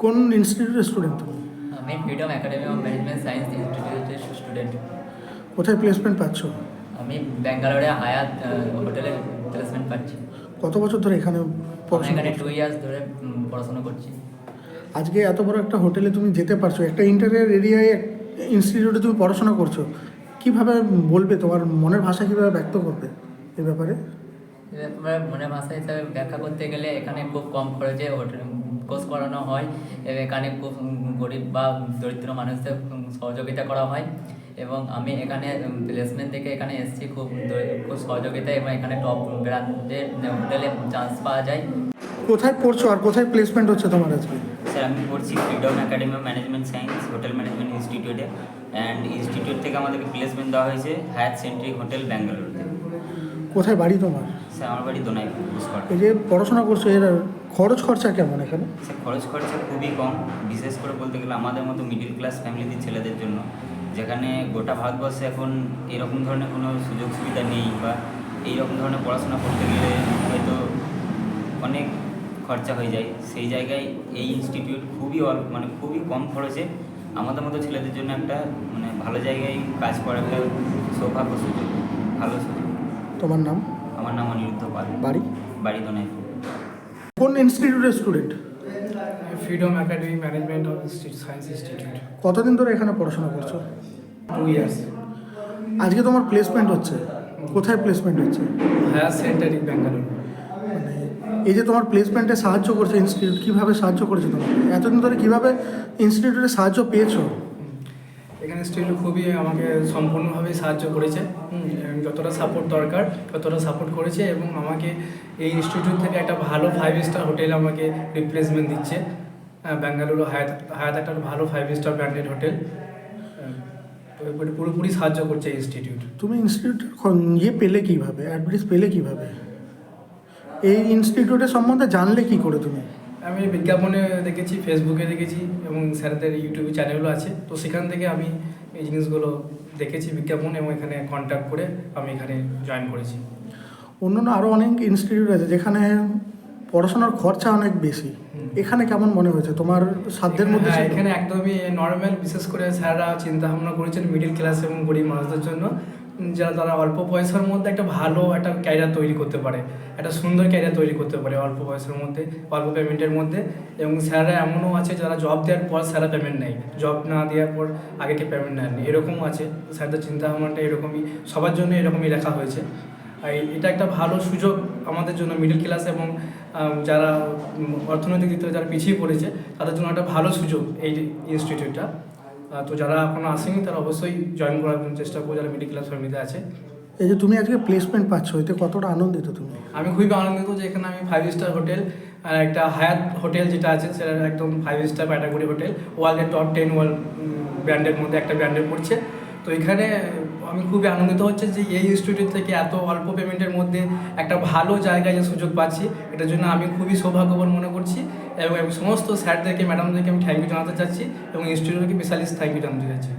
কোন ইনস্টিটিউটের স্টুডেন্ট তুমি? আমি freedom academy of management science ইনস্টিটিউটের স্টুডেন্ট। কোথায় প্লেসমেন্ট পাচ্ছ? আমি ব্যাঙ্গালোরে হায়াত হোটেলে প্লেসমেন্ট পাচ্ছি। কত বছর ধরে এখানে আমি পড়াশোনা এখানে করছো? 2 ইয়ার্স ধরে পড়াশোনা করছি। আজকে এত বড় একটা হোটেলে তুমি যেতে পারছো, একটা ইন্টারিয়ার এরিয়ায় ইনস্টিটিউটে তুমি পড়াশোনা করছো, কিভাবে বলবে, তোমার মনের ভাষা কীভাবে ব্যক্ত করবে এই ব্যাপারে? এবার মনের ভাষা হিসাবে ব্যাখ্যা করতে গেলে এখানে খুব কম খরচে হোটেল কোর্স করানো হয়। এখানে খুব গরিব বা দরিদ্র মানুষদের সহযোগিতা করা হয় এবং আমি এখানে প্লেসমেন্ট থেকে এখানে এসেছি খুব সহযোগিতা, এবং এখানে টপ ব্র্যান্ডের হোটেলে চান্স পাওয়া যায়। কোথায় পড়ছো আর কোথায় প্লেসমেন্ট হচ্ছে তোমার আজকে? স্যার আমি পড়ছি freedom academy of management science hotel management ইনস্টিটিউটে, অ্যান্ড ইনস্টিটিউট থেকে আমাদেরকে প্লেসমেন্ট দেওয়া হয়েছে হায়াত সেন্ট্রিক হোটেল ব্যাঙ্গালোরতে। কোথায় বাড়ি তোমার? স্যার আমার বাড়ি দোনাইপুর পুষ্কর। এই যে পড়াশোনা করছো, এর খরচ খরচা কেমন এখানে? স্যার খরচ খরচা খুবই কম, বিশেষ করে বলতে গেলে আমাদের মতো মিডিল ক্লাস ফ্যামিলিদের ছেলেদের জন্য, যেখানে গোটা ভারতবর্ষে এখন এরকম ধরনের কোনো সুযোগ সুবিধা নেই, বা এইরকম ধরনের পড়াশোনা করতে গেলে হয়তো অনেক খরচা হয়ে যায়। সেই জায়গায় এই ইনস্টিটিউট খুবই কম খরচে আমাদের মতো ছেলেদের জন্য একটা ভালো জায়গায় কাজ করার একটা সৌভাগ্য সুযোগ, ভালো সুযোগ। তোমার নাম? আমার নাম অনিরুদ্ধ পাল, বাড়ি দোনাইপুর। কোন ইনস্টিটিউটের student? Freedom academy management of science institute. কতদিন ধরে এখানে পড়াশোনা করছো? 2 ইয়ার্স। আজকে তোমার প্লেসমেন্ট হচ্ছে, কোথায় প্লেসমেন্ট হচ্ছে? হায়াত সেন্টারিক ব্যাঙ্গালোর। মানে এই যে তোমার প্লেসমেন্টে সাহায্য করছে ইনস্টিটিউট, কীভাবে সাহায্য করেছে তোমাকে এতদিন ধরে, কীভাবে ইনস্টিটিউটে সাহায্য পেয়েছো? এখানে ইনস্টিটিউট খুবই আমাকে সম্পূর্ণভাবে সাহায্য করেছে। যতটা সাপোর্ট দরকার ততটা সাপোর্ট করেছে, এবং আমাকে এই ইনস্টিটিউট থেকে একটা ভালো 5 স্টার হোটেল আমাকে রিপ্লেসমেন্ট দিচ্ছে। ব্যাঙ্গালুরু হায়াত একটা ভালো 5 স্টার ব্র্যান্ডেড হোটেল, পুরোপুরি সাহায্য করছে এই ইনস্টিটিউট। তুমি ইনস্টিটিউটের ইয়ে পেলে কীভাবে, অ্যাডভাইস পেলে কীভাবে, এই ইনস্টিটিউটের সম্বন্ধে জানলে কী করে তুমি? আমি বিজ্ঞাপনে দেখেছি, ফেসবুকে দেখেছি, এবং স্যারদের ইউটিউব চ্যানেলও আছে, তো সেখান থেকে আমি এই জিনিসগুলো দেখেছি বিজ্ঞাপন, এবং এখানে কন্ট্যাক্ট করে আমি এখানে জয়েন করেছি। অন্য আরও অনেক ইনস্টিটিউট আছে যেখানে পড়াশোনার খরচা অনেক বেশি, এখানে কেমন মনে হয়েছে তোমার সাধ্যের মধ্যে? হ্যাঁ, এখানে একদমই নর্মাল, বিশেষ করে স্যাররা চিন্তা ভাবনা করেছেন মিডিল ক্লাস এবং গরিব মানুষদের জন্য, যারা তারা অল্প পয়সার মধ্যে একটা ভালো একটা ক্যারিয়ার তৈরি করতে পারে, একটা সুন্দর ক্যারিয়ার তৈরি করতে পারে অল্প পয়সার মধ্যে, অল্প পেমেন্টের মধ্যে। এবং স্যাররা এমনও আছে যারা জব দেওয়ার পর স্যাররা পেমেন্ট নেয়, জব না দেওয়ার পর আগেকে পেমেন্ট নেয়নি, এরকমও আছে। স্যারদের চিন্তা ভাবনাটা এরকমই, সবার জন্য এরকমই লেখা হয়েছে। আর এটা একটা ভালো সুযোগ আমাদের জন্য, মিডল ক্লাস এবং যারা অর্থনৈতিক দিক থেকে যারা পিছিয়ে পড়েছে তাদের জন্য একটা ভালো সুযোগ এই ইনস্টিটিউটটা। তো যারা এখনও আসেনি তারা অবশ্যই জয়েন করার জন্য চেষ্টা করবে, যারা মিডল ক্লাস ফ্যামিলিতে আছে। এই যে তুমি আজকে প্লেসমেন্ট পাচ্ছ, এতে কতটা আনন্দিত তুমি? আমি খুবই আনন্দিত যে এখানে আমি 5 স্টার হোটেল, একটা হায়াত হোটেল যেটা আছে সেটা একদম 5 স্টার ক্যাটাগরি হোটেল, ওয়ার্ল্ডের টপ 10 ব্র্যান্ডের মধ্যে একটা ব্র্যান্ডে পড়ছে। তো এখানে আমি খুবই আনন্দিত হচ্ছে যে এই ইনস্টিটিউট থেকে এত অল্প পেমেন্টের মধ্যে একটা ভালো জায়গায় যে সুযোগ পাচ্ছি, এটার জন্য আমি খুবই সৌভাগ্যবান মনে করছি, এবং সমস্ত স্যারদেরকে ম্যাডামদেরকে আমি থ্যাংক ইউ জানাতে চাচ্ছি, এবং ইনস্টিটিউটকে স্পেশালিস্ট থ্যাংক ইউ জানাতে চাচ্ছি।